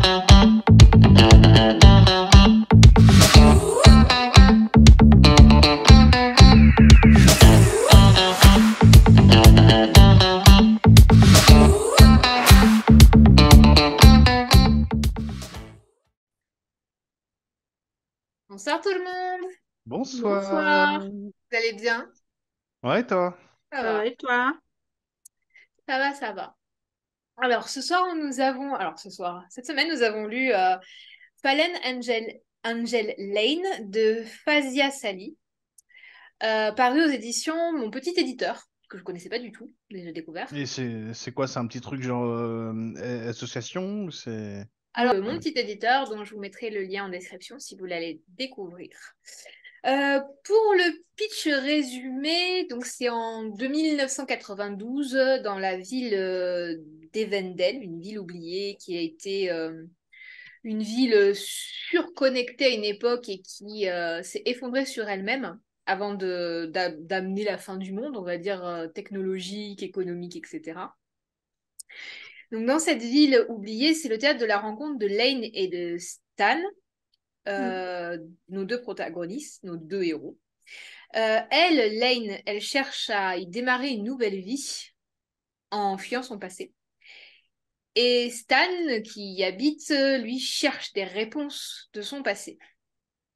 Bonsoir tout le monde, Bonsoir. Bonsoir, vous allez bien? Ouais, toi? Ça ça va, va et toi? ça va, ça va. Alors cette semaine nous avons lu Fallen Angel Lane de Fazia Sali, paru aux éditions Mon Petit Éditeur, que je connaissais pas du tout, déjà découvert. Et c'est quoi? C'est un petit truc genre association ou c'est... Alors, Mon Petit Éditeur, dont je vous mettrai le lien en description si vous voulez aller découvrir. Pour le pitch résumé, donc c'est en 2992 dans la ville d'Evendel, une ville oubliée qui a été une ville surconnectée à une époque et qui s'est effondrée sur elle-même avant d'amener la fin du monde, on va dire technologique, économique, etc. Donc dans cette ville oubliée, c'est le théâtre de la rencontre de Lane et de Stan, Mm. nos deux protagonistes, nos deux héros. Lane, elle cherche à y démarrer une nouvelle vie en fuyant son passé. Et Stan, qui y habite, lui cherche des réponses de son passé.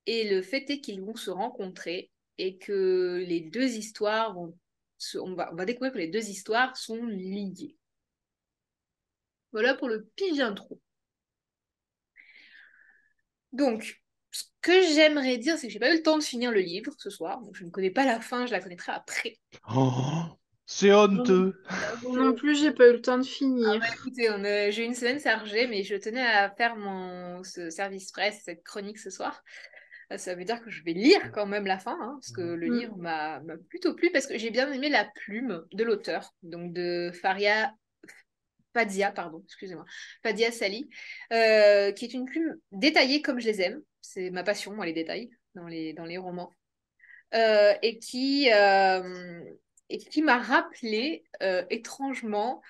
Et le fait est qu'ils vont se rencontrer et que les deux histoires on va découvrir que les deux histoires sont liées. Voilà pour le pitch d'intro. Donc, ce que j'aimerais dire, c'est que j'ai pas eu le temps de finir le livre ce soir. Donc je ne connais pas la fin, je la connaîtrai après. Oh, c'est Non, honteux. Donc, moi non plus, j'ai pas eu le temps de finir. écoutez, j'ai eu une semaine chargée, mais je tenais à faire ce service presse, cette chronique ce soir. Ça veut dire que je vais lire quand même la fin, hein, parce que le Mm. livre m'a plutôt plu, parce que j'ai bien aimé la plume de l'auteur, donc de Fadia, pardon, excusez-moi, Fadia Sali, qui est une plume détaillée comme je les aime. C'est ma passion, moi, les détails dans les romans. Euh, et qui, euh, et qui m'a rappelé étrangement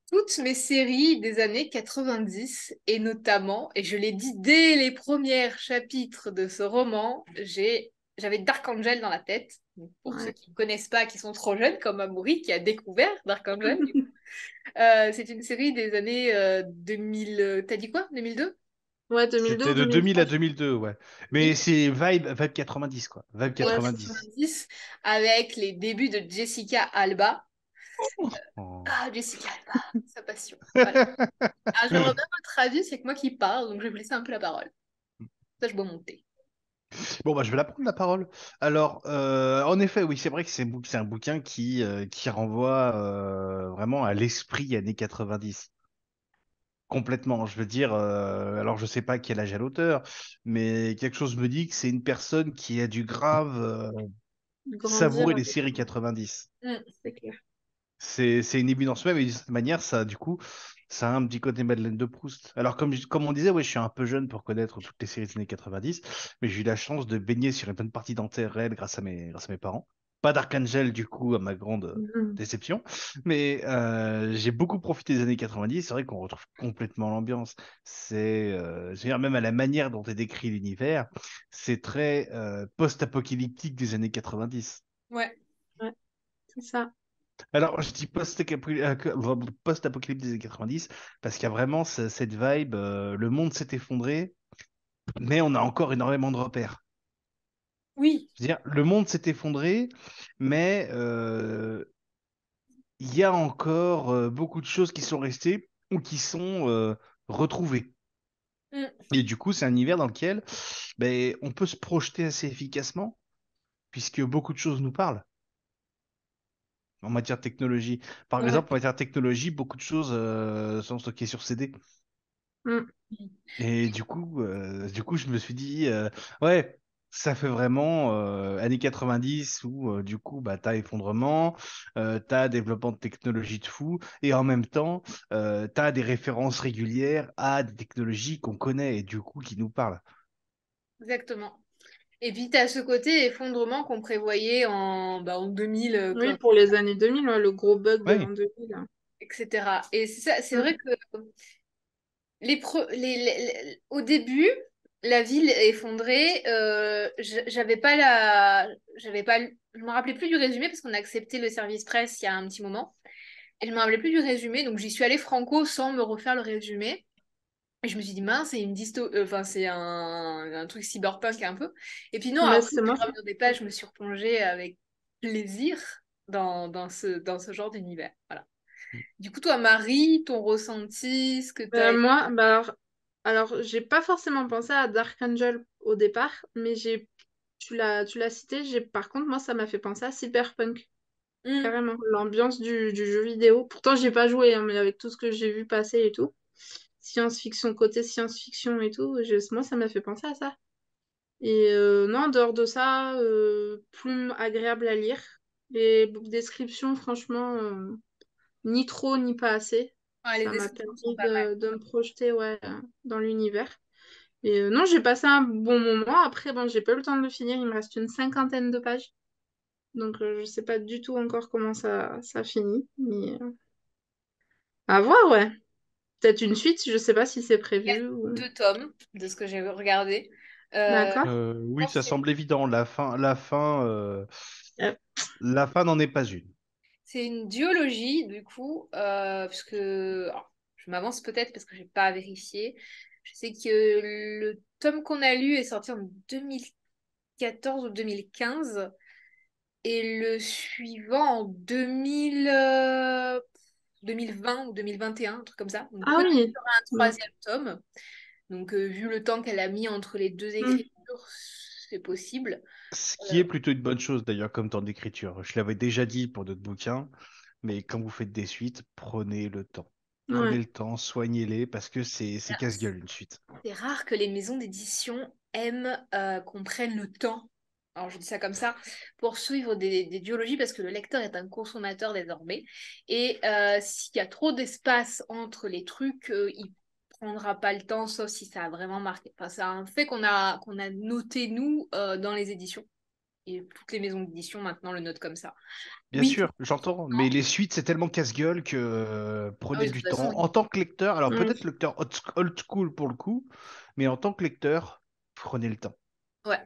toutes mes séries des années 90 et notamment, et je l'ai dit dès les premiers chapitres de ce roman, j'avais Dark Angel dans la tête. Donc, pour ceux Ouais. qui ne connaissent pas, qui sont trop jeunes, comme Amaury qui a découvert Dark Angel. C'est une série des années 2000. T'as dit quoi? 2002? Ouais, 2002 ou C'était de 2000 2003. à 2002, ouais. Mais Oui, c'est vibe 90, quoi. Vibe années Ouais, c'est ça. 90. 90, avec les débuts de Jessica Alba. Oh. Ah, Jessica Alba, sa passion. Voilà. Alors, j'aimerais bien votre avis, c'est que moi qui parle, donc je vais vous laisser un peu la parole. Ça, je bois mon thé. Bon, bah, je vais la prendre la parole. Alors, en effet, oui, c'est vrai que c'est un bouquin qui renvoie vraiment à l'esprit années 90. Complètement. Je veux dire, alors je sais pas quel âge a l'auteur, mais quelque chose me dit que c'est une personne qui a dû grave Grandir savourer les avec, séries 90. Mm. c'est clair. C'est une évidence même, et de cette manière, ça, du coup, ça a un petit côté Madeleine de Proust. Alors, comme on disait, ouais, je suis un peu jeune pour connaître toutes les séries des années 90, mais j'ai eu la chance de baigner sur une bonne partie d'entre elles grâce à mes parents. Pas Dark Angel, du coup, à ma grande Mhm. déception, mais j'ai beaucoup profité des années 90. C'est vrai qu'on retrouve complètement l'ambiance. Je veux dire, même à la manière dont est décrit l'univers, c'est très post-apocalyptique des années 90. Ouais, Ouais, c'est ça. Alors, je dis post-apocalypse des années 90 parce qu'il y a vraiment cette vibe, le monde s'est effondré, mais on a encore énormément de repères. oui, Je veux dire, le monde s'est effondré, mais il y a encore beaucoup de choses qui sont restées ou qui sont retrouvées. mm, Et du coup, c'est un univers dans lequel ben, on peut se projeter assez efficacement, puisque beaucoup de choses nous parlent en matière de technologie. Par ouais. exemple, en matière de technologie, beaucoup de choses sont stockées sur CD. Mm. Et du coup, je me suis dit, ouais, ça fait vraiment années 90 où, du coup, bah, t'as effondrement, t'as développement de technologies de fou, et en même temps, t'as des références régulières à des technologies qu'on connaît et du coup qui nous parlent. Exactement. Et puis, tu as ce côté effondrement qu'on prévoyait en 2000, Oui, pour les années 2000, ouais, le gros bug de l'an Oui. 2000. etc. Et c'est ça, c'est Mm. vrai que Au début, la ville est effondrée. J'avais pas la, j'avais pas, je me rappelais plus du résumé parce qu'on a accepté le service presse il y a un petit moment. Et je me rappelais plus du résumé, donc j'y suis allée franco sans me refaire le résumé. Et je me suis dit, mince, c'est une enfin, c'est un truc cyberpunk un peu. Et puis non, Mais après, c'est au moi. fur et à mesure des pages, je me suis replongée avec plaisir dans ce genre d'univers. Voilà. Du coup, toi, Marie, ton ressenti, ce que tu as... Moi, bah, alors, j'ai pas forcément pensé à Dark Angel au départ, mais tu l'as cité, par contre, moi, ça m'a fait penser à Cyberpunk, Hmm. carrément, l'ambiance du jeu vidéo. Pourtant, j'ai pas joué, hein, mais avec tout ce que j'ai vu passer et tout, science-fiction, côté science-fiction et tout, moi, ça m'a fait penser à ça. Et non, en dehors de ça, plume agréable à lire. Les descriptions, franchement, ni trop ni pas assez. Ouais, les Ça m'a descriptions sont permis pas mal. de me projeter ouais, dans l'univers. Et non, j'ai passé un bon moment. Après, bon, j'ai pas eu le temps de le finir. Il me reste une cinquantaine de pages. Donc, je sais pas du tout encore comment ça finit. Mais à voir, ouais. Peut-être une suite, je sais pas si c'est Il y a prévu. 2 tomes de ce que j'ai regardé. Je D'accord. Oui, pense que ça semble évident. Euh, La fin n'en est pas une. c'est une duologie, du coup, puisque alors, je m'avance peut-être parce que j'ai pas vérifié. Je sais que le tome qu'on a lu est sorti en 2014 ou 2015 et le suivant en 2020 ou 2021, un truc comme ça. Donc Ah peut-être qu'il oui. y aura un Mm. troisième tome. Donc vu le temps qu'elle a mis entre les deux Mm. écritures, c'est possible. Ce qui Euh, est plutôt une bonne chose d'ailleurs comme temps d'écriture. Je l'avais déjà dit pour d'autres bouquins, mais quand vous faites des suites, prenez le temps. Prenez Ouais. le temps, soignez-les parce que c'est casse-gueule une suite. C'est rare que les maisons d'édition aiment qu'on prenne le temps, alors je dis ça comme ça, pour suivre des duologies parce que le lecteur est un consommateur désormais. Et s'il y a trop d'espace entre les trucs, il prendra pas le temps, sauf si ça a vraiment marqué. Enfin, c'est un fait qu'on a noté, nous, dans les éditions. Et toutes les maisons d'édition maintenant le notent comme ça. Bien Oui, sûr, j'entends, mais les suites, c'est tellement casse-gueule que ah prenez oui, de toute du façon, temps. oui. En tant que lecteur, alors Mm. peut-être lecteur old school pour le coup, mais en tant que lecteur, prenez le temps. Ouais.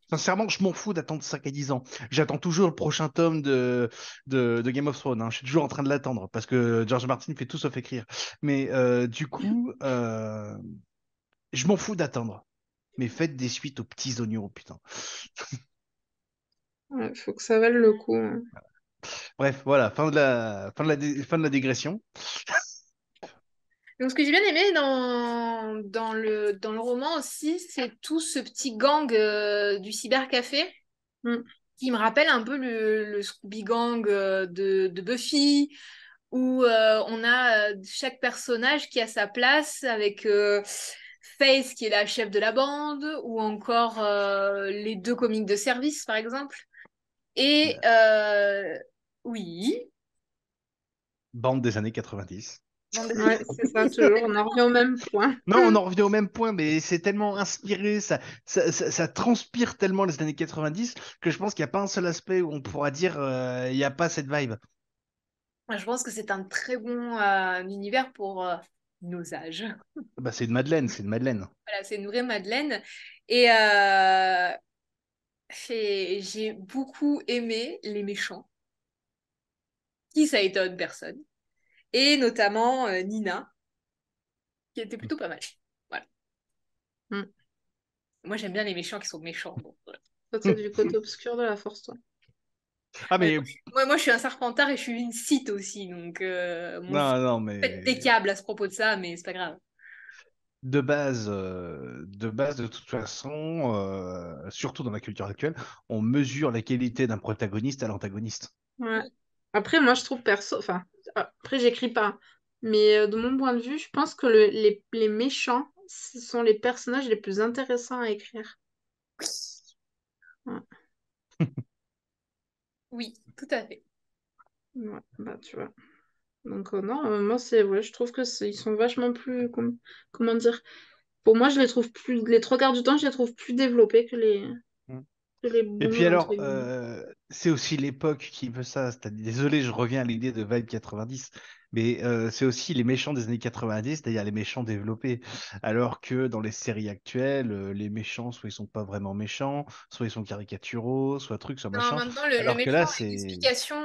Sincèrement, je m'en fous d'attendre 5 à 10 ans. J'attends toujours le prochain tome de Game of Thrones, hein. Je suis toujours en train de l'attendre parce que George Martin fait tout sauf écrire. Mais du coup, je m'en fous d'attendre. Mais faites des suites aux petits oignons, putain. Ouais, faut que ça vaille le coup, hein. Bref, voilà, fin de la digression. Donc, ce que j'ai bien aimé dans le roman aussi, c'est tout ce petit gang du cybercafé Mm. qui me rappelle un peu le Scooby Gang de Buffy, où on a chaque personnage qui a sa place avec Faith qui est la chef de la bande, ou encore les deux comiques de service, par exemple. Et oui, Bande des années 90. bande de... Ouais, c'est ça, toujours. On en revient au même point. Non, on en revient au même point, mais c'est tellement inspiré, ça transpire tellement les années 90 que je pense qu'il n'y a pas un seul aspect où on pourra dire il n'y a pas cette vibe. Je pense que c'est un très bon univers pour nos âges. Bah, c'est une Madeleine, c'est une Madeleine. Voilà, c'est une vraie Madeleine. Et j'ai beaucoup aimé les méchants, qui ça étonne personne. Et notamment Nina, qui était plutôt pas mal. Voilà. Mm. Moi, j'aime bien les méchants qui sont méchants. Donc, voilà. Toi, t'es du côté obscur de la force, toi. Ah, Ouais, mais moi, je suis un serpentard et je suis une Sith aussi. Donc, bon, je non, non, pète des mais câbles à ce propos de ça, mais c'est pas grave. de toute façon, surtout dans la culture actuelle, on mesure la qualité d'un protagoniste à l'antagoniste. Ouais. Après, moi, je trouve perso. Enfin, après, j'écris pas. Mais de mon point de vue, je pense que les méchants, ce sont les personnages les plus intéressants à écrire. Ouais. Oui, tout à fait. Ouais, bah, tu vois. Donc, non, moi, ouais, je trouve que ils sont vachement plus. Comment dire? Pour moi, je les trouve plus. Les trois quarts du temps, je les trouve plus développés que les Et puis bons, entre alors, guillemets. c'est aussi l'époque qui veut ça. Désolé, je reviens à l'idée de Vibe 90, Mais c'est aussi les méchants des années 90, c'est-à-dire les méchants développés. Alors que dans les séries actuelles, les méchants, soit ils sont pas vraiment méchants, soit ils sont caricaturaux, soit truc, soit Non, machin. maintenant, le Alors que méchant là, a une c'est... explication.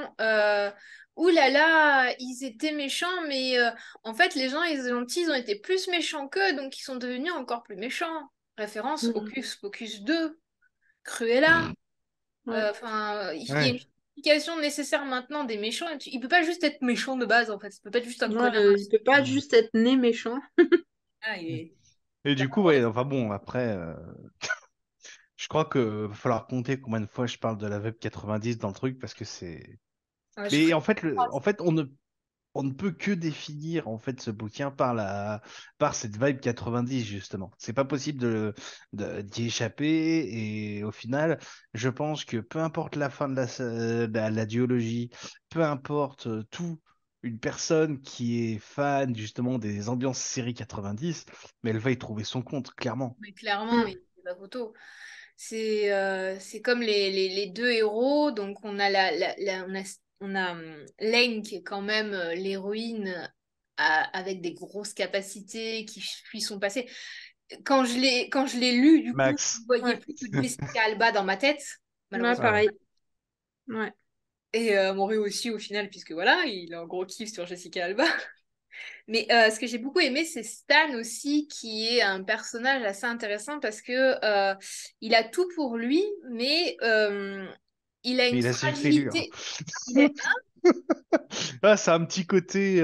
Ouh là là, ils étaient méchants, mais en fait, les gens, les gentils, ils ont été plus méchants qu'eux, donc ils sont devenus encore plus méchants. Référence Mm. Hocus Pocus 2, Cruella. Ouais. Enfin, il y a une Ouais. justification nécessaire maintenant des méchants. Il peut pas juste être méchant de base, en fait. Il peut pas être juste un Ouais, connard. il peut pas juste être né méchant. Ah, Et il a du pas coup, le droit ouais, d'être- enfin bon, après, je crois que va falloir compter combien de fois je parle de la Web 90 dans le truc, parce que c'est... Ah, je Mais ferai en fait, pas en fait, on ne peut que définir en fait ce bouquin par cette vibe 90 justement. C'est pas possible d'y échapper et au final, je pense que peu importe la fin de la duologie, peu importe tout, une personne qui est fan justement des ambiances série 90, mais elle va y trouver son compte clairement. mais clairement, Mm. il n'y a pas photo. C'est comme les deux héros. Donc, on a, Lane qui est quand même l'héroïne avec des grosses capacités qui fuit son passé. Quand je l'ai lu, du coup, je Max. voyais Ouais. plus que Jessica Alba dans ma tête, Ouais, malheureusement. Ouais. pareil. Ouais. Et Maury aussi au final, puisque voilà, il a un gros kiff sur Jessica Alba. Mais ce que j'ai beaucoup aimé, c'est Stan aussi, qui est un personnage assez intéressant parce que il a tout pour lui, mais il a Mais une il a ses fêlures. fragilité. Il est... Ah, c'est un petit côté,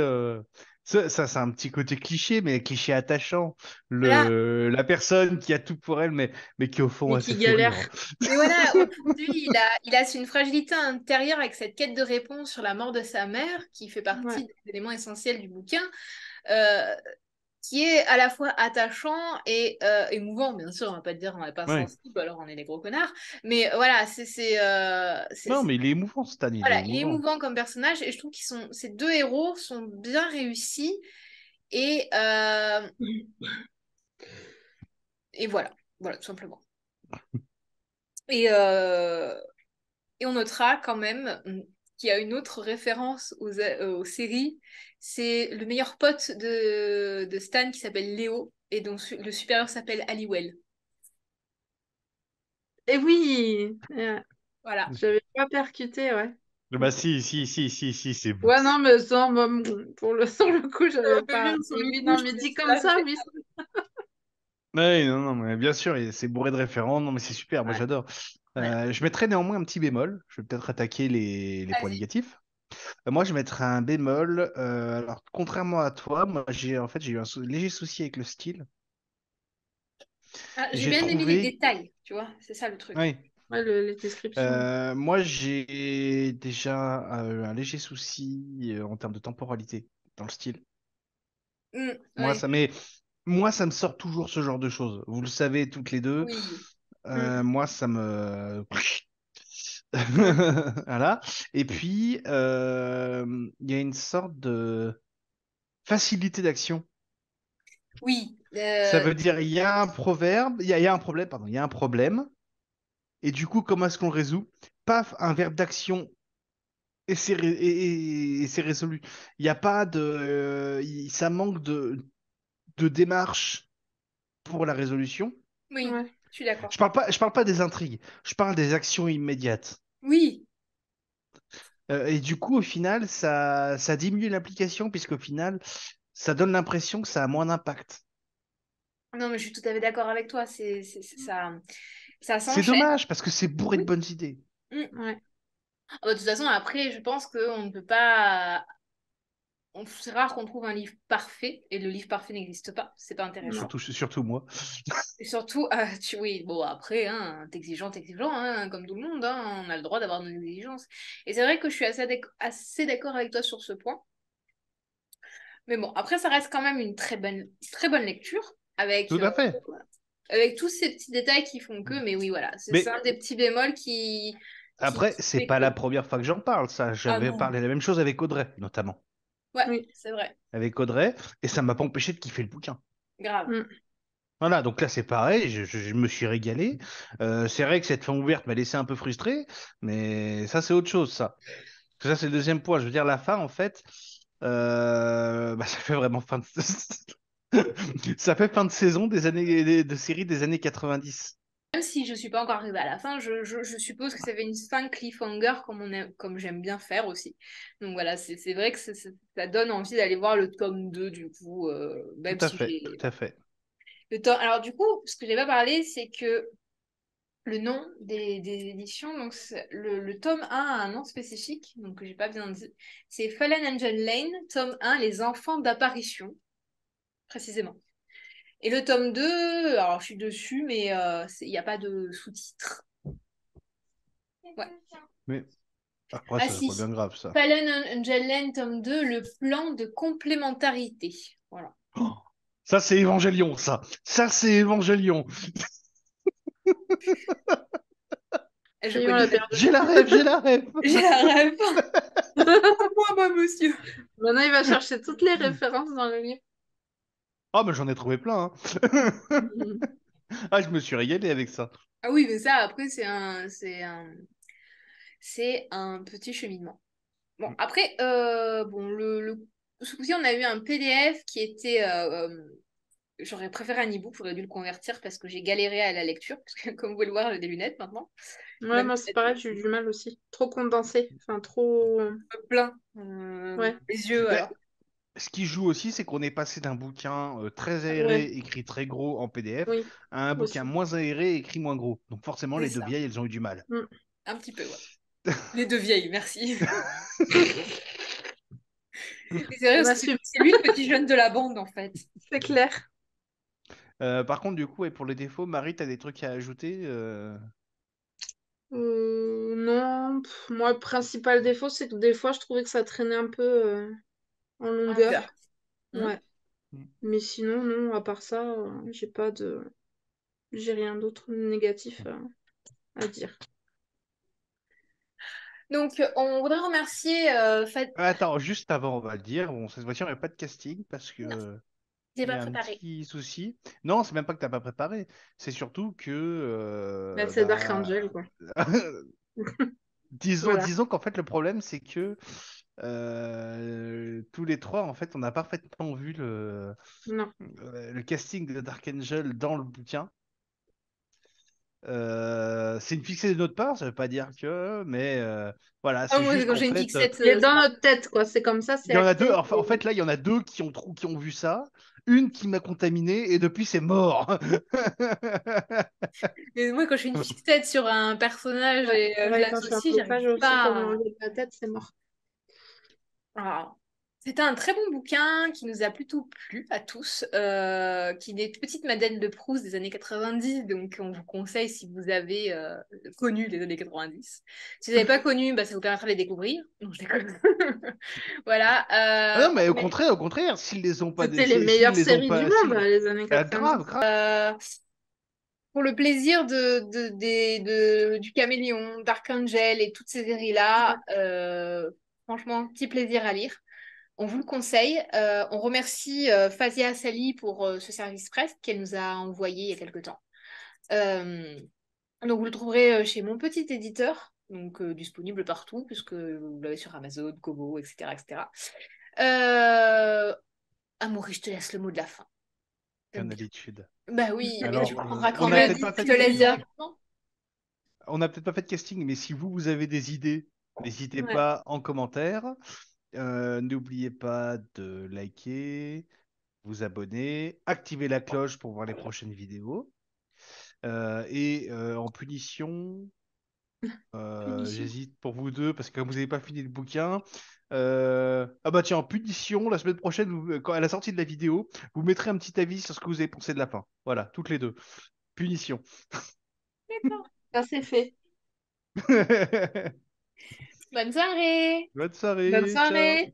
c'est un petit côté cliché, mais cliché attachant. Voilà. La personne qui a tout pour elle, mais qui au fond Mais a qui ses galère. fêlures. Mais voilà, au fond de lui, il a une fragilité intérieure avec cette quête de réponse sur la mort de sa mère, qui fait Ouais. partie des éléments essentiels du bouquin. Euh, qui est à la fois attachant et émouvant, bien sûr, on va pas te dire on n'est pas Ouais. sensible, alors on est des gros connards, mais voilà, Non, mais il est émouvant, Stan, il est voilà, il est émouvant. émouvant comme personnage et je trouve ces deux héros sont bien réussis et, et voilà, voilà, tout simplement. Et, euh, et on notera quand même qu'il y a une autre référence aux séries, c'est le meilleur pote de Stan qui s'appelle Léo et dont le supérieur s'appelle Halliwell. Et oui, Voilà. j'avais pas percuté, ouais. Bah si, c'est vous. Ouais, non, mais sans, moi, sur le coup, Un j'avais peu pas. vieux sur Mais le oui, coup, non, je mais te dit laisse comme là. ça, oui. Ouais, non, non, mais bien sûr, c'est bourré de référents. Non, mais c'est super, moi Ouais, j'adore. ouais. Je mettrais néanmoins un petit bémol. Je vais peut-être attaquer les points Vas-y. négatifs. Moi, je mettrais un bémol. Alors, contrairement à toi, moi, j'ai eu un léger souci avec le style. Ah, j'ai J'ai bien aimé les trouvé. détails, tu vois, c'est ça le truc. Oui. Ouais, les descriptions. Moi, j'ai déjà un léger souci en termes de temporalité dans le style. Moi, Ouais, moi, ça me sort toujours ce genre de choses. Vous le savez toutes les deux. oui. Mm. Moi, ça me... Ouais. Voilà. Et puis, il y a une sorte de facilité d'action. Oui. Ça veut dire, il y a un proverbe, il y a un problème, pardon, il y a un problème. Et du coup, comment est-ce qu'on le résout? Paf, un verbe d'action et c'est résolu. Il n'y a pas de... ça manque de démarche pour la résolution. Oui, Ouais. je suis d'accord. Je parle pas des intrigues, je parle des actions immédiates. Oui. Et du coup, au final, ça diminue l'implication, puisqu'au final, ça donne l'impression que ça a moins d'impact. Non, mais je suis tout à fait d'accord avec toi. Ça C'est s'enchaîne. dommage, parce que c'est bourré de Oui. bonnes idées. Mm. Ouais. Ah bah, de toute façon, après, je pense qu'on ne peut pas. C'est rare qu'on trouve un livre parfait, et le livre parfait n'existe pas. C'est pas Non. intéressant. Surtout moi. Et surtout, oui, bon, après, hein, t'exigeant, hein, comme tout le monde, hein, on a le droit d'avoir nos exigences. Et c'est vrai que je suis assez d'accord avec toi sur ce point. Mais bon, après, ça reste quand même une très bonne lecture, Tout à fait. avec tous ces petits détails qui font que, mais oui, voilà, c'est Mais un des petits bémols après, qui c'est fait pas que. la première fois que j'en parle, ça. Ah J'avais non, parlé la même chose avec Audrey, notamment. ouais, Oui. c'est vrai, Avec Audrey, et ça m'a pas empêché de kiffer le bouquin. grave. Mm. Voilà, donc là c'est pareil, je me suis régalé. C'est vrai que cette fin ouverte m'a laissé un peu frustré, mais ça c'est autre chose, ça. Ça c'est le deuxième point. Je veux dire, la fin, en fait, Ça fait vraiment fin de... Ça fait fin de saison de série des années 90. Même si je suis pas encore arrivée à la fin, je suppose que ça fait une fin cliffhanger comme j'aime bien faire aussi. Donc voilà, c'est vrai que ça donne envie d'aller voir le tome 2 du coup, Tout même à si fait, j'ai... tout à fait. Alors du coup, ce que j'ai pas parlé, c'est que le nom des éditions, donc le tome 1 a un nom spécifique, donc que j'ai pas bien dit. C'est Fallen Angel Lane, tome 1, Les enfants d'apparition, précisément. Et le tome 2, alors je suis dessus, mais il n'y a pas de sous-titres. Ouais. Mais après, Ah ça, c'est pas si, bien grave, ça. Fallen Angel Lane, tome 2, le plan de complémentarité. Voilà. Oh, ça, c'est Évangélion, ça. Ça, c'est Évangélion. Et je Ayons la connais pas. perdu. J'ai la rêve, j'ai la rêve. J'ai la rêve. Moi, monsieur. Maintenant, il va chercher toutes les références dans le livre. Ah, mais j'en ai trouvé plein, hein. Ah, je me suis régalé avec ça. Ah oui, mais ça, après, c'est un petit cheminement. Bon, après, bon, ce coup-ci, on a eu un PDF qui était. J'aurais préféré un e-book, j'aurais dû le convertir parce que j'ai galéré à la lecture, parce que comme vous pouvez le voir, j'ai des lunettes maintenant. Ouais, Même moi, c'est pareil, j'ai eu du mal aussi. Trop condensé. Enfin, trop. plein Ouais, les yeux, Ben, alors. ce qui joue aussi, c'est qu'on est passé d'un bouquin très aéré, ouais, écrit très gros en PDF, oui, à un bouquin aussi. écrit écrit moins gros. Donc forcément, C'est les deux ça. vieilles, elles ont eu du mal. Mm. Un petit peu, ouais. Les deux vieilles, merci. Et c'est vrai On parce que assume, c'est lui le petit jeune de la bande, en fait. c'est clair. Par contre, du coup, et pour les défauts, Marie, t'as des trucs à ajouter Non, moi, le principal défaut, c'est que des fois, je trouvais que ça traînait un peu en En longueur. longueur. Hmm. Ouais. Mais sinon, non, à part ça, j'ai rien d'autre négatif à dire. Donc, on voudrait remercier Attends, juste avant, on va le dire. Bon, cette fois-ci, on n'a pas de casting parce Non, que j'ai il y pas a un préparé. petit souci. Non, c'est même pas que t'as pas préparé. C'est surtout que, Bah, c'est Dark Angel, quoi. Voilà. disons qu'en fait, le problème, c'est que tous les trois, en fait, on a parfaitement vu Non. le casting de Dark Angel dans le bouquin. C'est une fixée de notre part, ça veut pas dire que, mais voilà, Ah, c'est moi, juste quand qu'en j'ai une fait, fixette, Il est ça dans va. notre tête, quoi. C'est comme ça, il c'est y en a deux. acté. En fait, là, il y en a deux qui ont vu ça. Une qui m'a contaminé et depuis, c'est mort. Et moi, quand j'ai une fixette sur un personnage Ouais, et je pareil, quand je fais un l'associe, blocage j'arrive aussi, quand on pas. enlève la tête, c'est mort. Alors, c'était un très bon bouquin qui nous a plutôt plu à tous, qui est une petite Madeleine de Proust des années 90, donc on vous conseille si vous avez connu les années 90. Si vous n'avez pas connu, bah, ça vous permettra de les découvrir. Non, je déconne. Voilà. Ah non, mais Mais, au contraire, C'était les s'ils meilleures les ont séries du pas, monde, les années ah, 90. grave, grave. pour le plaisir du Caméléon, d'Archangel et toutes ces séries-là, franchement, petit plaisir à lire. On vous le conseille. On remercie Fazia Sali pour ce service presse qu'elle nous a envoyé il y a quelque temps. Euh, donc vous le trouverez chez mon petit éditeur, donc disponible partout, puisque vous l'avez sur Amazon, Kobo, etc. etc. Amaury, je te laisse le mot de la fin. T'aimes Comme bien. d'habitude. Bah oui, mais tu Alors, comprendras on quand je n'a le peut-être dis, pas je fait te de laisse Plaisir. directement. On n'a peut-être pas fait de casting, mais si vous avez des idées, n'hésitez Ouais. pas en commentaire. N'oubliez pas de liker, vous abonner, activer la cloche pour voir les prochaines vidéos. En punition, Punition. j'hésite pour vous deux parce que comme vous n'avez pas fini le bouquin. Ah bah tiens, en punition, la semaine prochaine, à la sortie de la vidéo, vous mettrez un petit avis sur ce que vous avez pensé de la fin. Voilà, toutes les deux. Punition. D'accord. Ça, c'est fait. Bonne soirée. Bonne Bonne soirée, ciao. soirée.